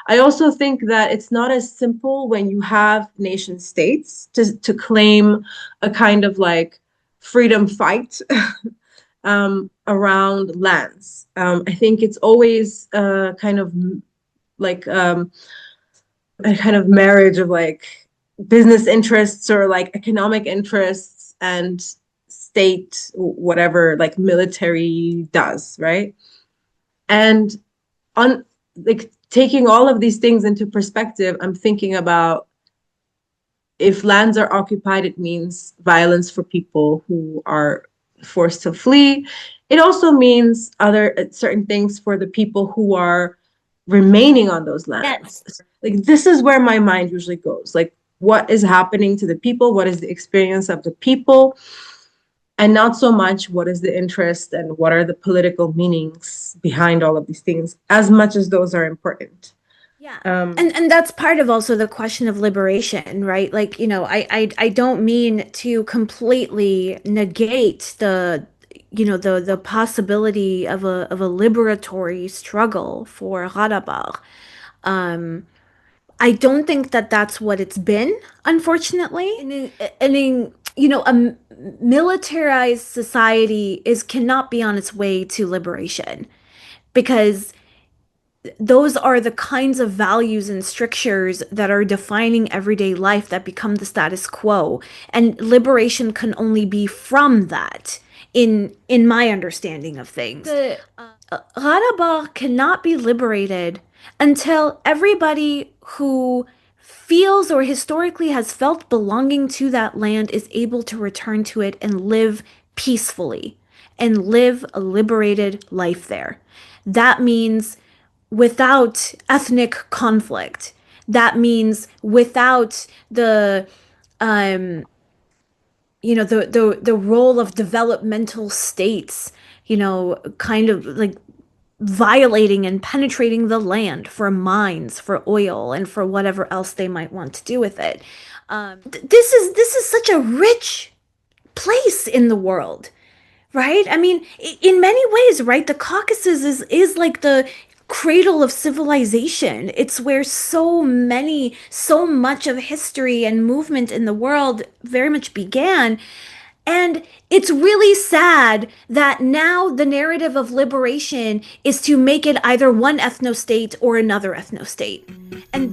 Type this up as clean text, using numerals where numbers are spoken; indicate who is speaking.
Speaker 1: I also think that it's not as simple when you have nation states to claim a kind of like freedom fight around lands. I think it's always like a kind of marriage of like business interests or like economic interests and state, whatever like military does, right? And on like taking all of these things into perspective, I'm thinking about if lands are occupied, it means violence for people who are forced to flee. It also means other certain things for the people who are remaining on those
Speaker 2: Yes.
Speaker 1: lands. Like this is where my mind usually goes. Like what is happening to the people? What is the experience of the people? And not so much what is the interest and what are the political meanings behind all of these things, as much as those are important.
Speaker 2: Yeah.
Speaker 1: Um,
Speaker 2: And that's part of also the question of liberation, right? Like, I don't mean to completely negate the possibility of a liberatory struggle for Karabakh. Um, I don't think that that's what it's been, unfortunately. A militarized society is cannot be on its way to liberation because those are the kinds of values and strictures that are defining everyday life that become the status quo, and liberation can only be from that in my understanding of things. The Karabakh cannot be liberated until everybody who feels or historically has felt belonging to that land is able to return to it and live peacefully and live a liberated life there. That means without ethnic conflict. That means without the um the role of developmental states, kind of like violating and penetrating the land for mines, for oil, and for whatever else they might want to do with it. This is such a rich place in the world, right? I mean, in many ways, right? The Caucasus is like the cradle of civilization. It's where so much of history and movement in the world very much began. And it's really sad that now the narrative of liberation is to make it either one ethno state or another ethno state. And